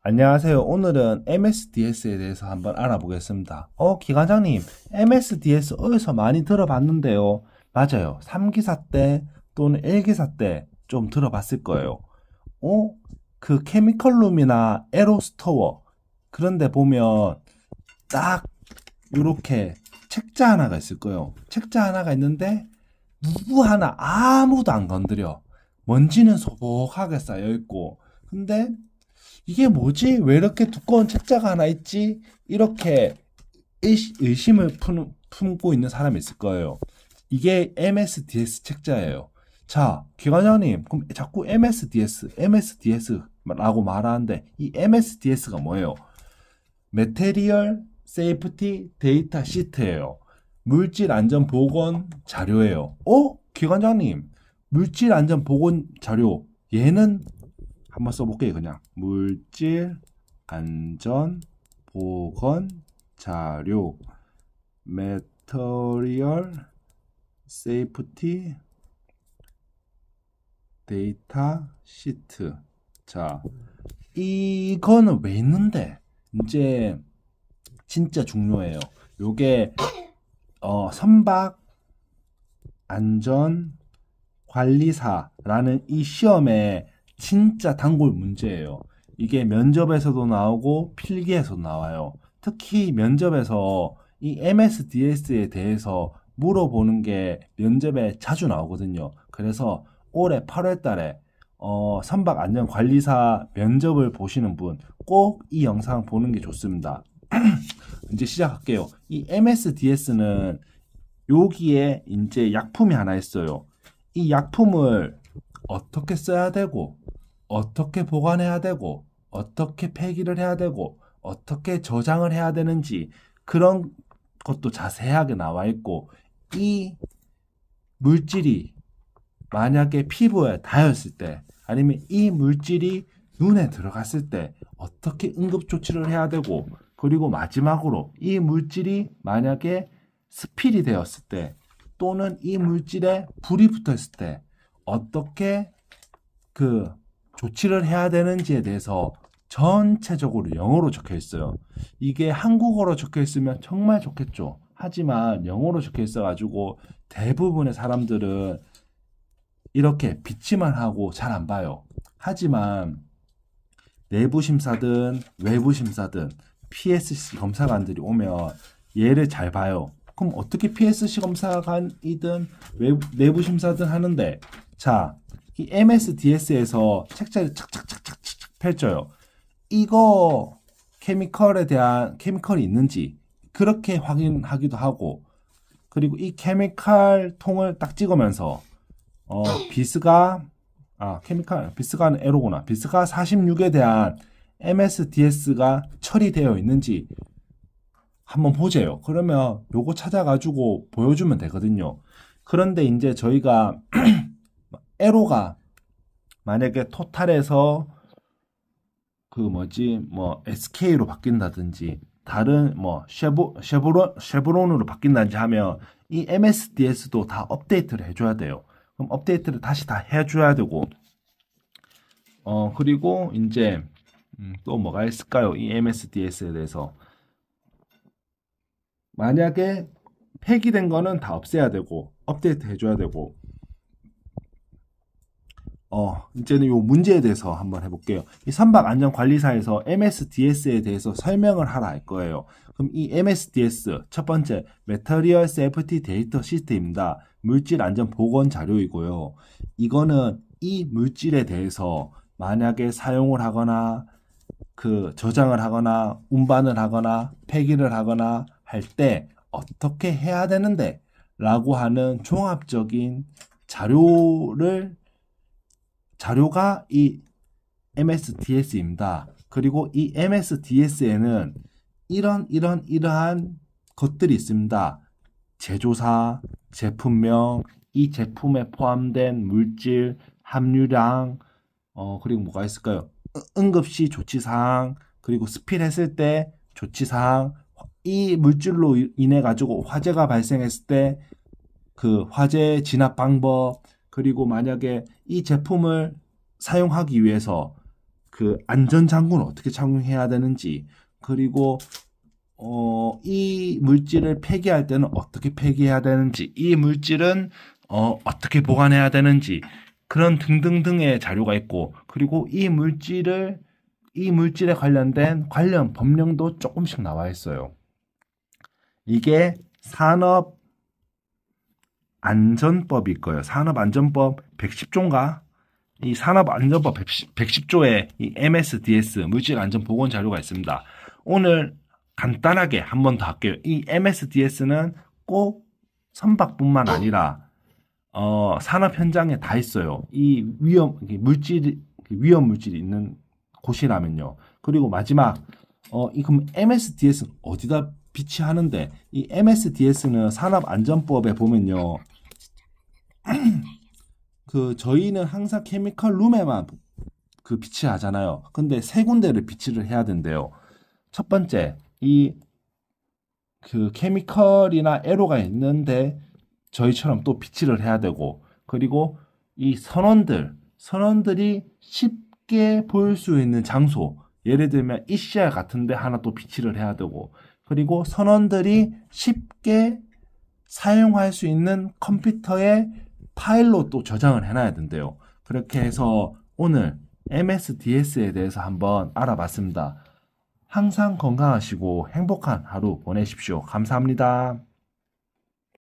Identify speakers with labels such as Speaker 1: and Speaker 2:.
Speaker 1: 안녕하세요. 오늘은 MSDS에 대해서 한번 알아보겠습니다. 기관장님, MSDS 어디서 많이 들어봤는데요. 맞아요. 3기사 때 또는 1기사 때 좀 들어봤을 거예요. 어? 그 케미컬룸이나 에로스토어 그런데 보면 딱 이렇게 책자 하나가 있을 거예요. 책자 하나가 있는데 누구 하나 아무도 안 건드려. 먼지는 소복하게 쌓여 있고. 근데 이게 뭐지? 왜 이렇게 두꺼운 책자가 하나 있지? 이렇게 의심을 품고 있는 사람이 있을 거예요. 이게 MSDS 책자예요. 자, 기관장님, 그럼 자꾸 MSDS라고 말하는데 이 MSDS가 뭐예요? Material Safety Data Sheet예요. 물질 안전 보건 자료예요. 기관장님, 물질 안전 보건 자료. 얘는 한번 써볼게요. 그냥 물질 안전 보건 자료 Material Safety Data Sheet. 자, 이거는 왜 있는데? 이제 진짜 중요해요. 요게 선박 안전 관리사라는 이 시험에 진짜 단골 문제예요. 이게 면접에서도 나오고 필기에서도 나와요. 특히 면접에서 이 MSDS에 대해서 물어보는 게 면접에 자주 나오거든요. 그래서 올해 8월 달에 선박 안전관리사 면접을 보시는 분 꼭 이 영상 보는 게 좋습니다. 이제 시작할게요. 이 MSDS는 여기에 이제 약품이 하나 있어요. 이 약품을 어떻게 써야 되고, 어떻게 보관해야 되고, 어떻게 폐기를 해야 되고, 어떻게 저장을 해야 되는지 그런 것도 자세하게 나와 있고, 이 물질이 만약에 피부에 닿았을 때, 아니면 이 물질이 눈에 들어갔을 때 어떻게 응급조치를 해야 되고, 그리고 마지막으로 이 물질이 만약에 스필이 되었을 때, 또는 이 물질에 불이 붙었을 때 어떻게 그 조치를 해야 되는지에 대해서 전체적으로 영어로 적혀 있어요. 이게 한국어로 적혀 있으면 정말 좋겠죠. 하지만 영어로 적혀 있어 가지고 대부분의 사람들은 이렇게 비치만 하고 잘 안 봐요. 하지만 내부 심사든 외부 심사든 PSC 검사관들이 오면 얘를 잘 봐요. 그럼 어떻게 PSC 검사관이든 내부 심사든 하는데, 자, 이 MSDS에서 책자를 착착착착착 펼쳐요. 이거 케미컬이 있는지 그렇게 확인하기도 하고, 그리고 이 케미칼 통을 딱 찍으면서 비스가 비스가는 에로구나. 비스가 46에 대한 MSDS가 처리되어 있는지 한번 보세요. 그러면 요거 찾아가지고 보여주면 되거든요. 그런데 이제 저희가 에로가 만약에 토탈에서 그 SK로 바뀐다든지 다른 쉐보론으로 바뀐다든지 하면 이 MSDS도 다 업데이트를 해줘야 돼요. 그럼 업데이트를 다시 다 해줘야 되고, 그리고 이제 또 뭐가 있을까요? 이 MSDS에 대해서 만약에 폐기된 거는 다 없애야 되고 업데이트 해줘야 되고, 이제는 요 문제에 대해서 한번 해볼게요. 이 선박안전관리사에서 MSDS에 대해서 설명을 하라 할 거예요. 그럼 이 MSDS 첫 번째 Material Safety Data Sheet입니다. 물질 안전 보건 자료이고요. 이거는 이 물질에 대해서 만약에 사용을 하거나 저장을 하거나 운반을 하거나 폐기를 하거나 할 때 어떻게 해야 되는데 라고 하는 종합적인 자료가 이 MSDS입니다. 그리고 이 MSDS에는 이러한 것들이 있습니다. 제조사, 제품명, 이 제품에 포함된 물질, 함유량, 그리고 뭐가 있을까요? 응급시 조치사항, 그리고 스필했을 때 조치사항, 이 물질로 인해 가지고 화재가 발생했을 때 그 화재 진압 방법, 그리고 만약에 이 제품을 사용하기 위해서 그 안전장구는 어떻게 착용해야 되는지, 그리고 이 물질을 폐기할 때는 어떻게 폐기해야 되는지, 이 물질은 어떻게 보관해야 되는지, 그런 등등등의 자료가 있고, 그리고 이 물질에 관련된 관련 법령도 조금씩 나와 있어요. 이게 산업안전법일 거예요. 산업안전법 110조인가? 이 산업안전법 110조에 이 MSDS 물질안전보건 자료가 있습니다. 오늘 간단하게 한 번 더 할게요. 이 MSDS는 꼭 선박뿐만 아니라 산업 현장에 다 있어요. 이 위험 물질이 있는 곳이라면요. 그리고 마지막 그럼 MSDS는 어디다 비치하는데, 이 MSDS는 산업안전법에 보면요. 그 저희는 항상 케미컬 룸에만 그 비치하잖아요. 근데 세 군데를 비치를 해야 된대요. 첫 번째, 이 그 케미컬이나 에로가 있는데 저희처럼 또 비치를 해야 되고, 그리고 이 선원들이 쉽게 볼 수 있는 장소, 예를 들면 ECR 같은데 하나 또 비치를 해야 되고, 그리고 선원들이 쉽게 사용할 수 있는 컴퓨터에 파일로 또 저장을 해놔야 된대요. 그렇게 해서 오늘 MSDS에 대해서 한번 알아봤습니다. 항상 건강하시고 행복한 하루 보내십시오. 감사합니다.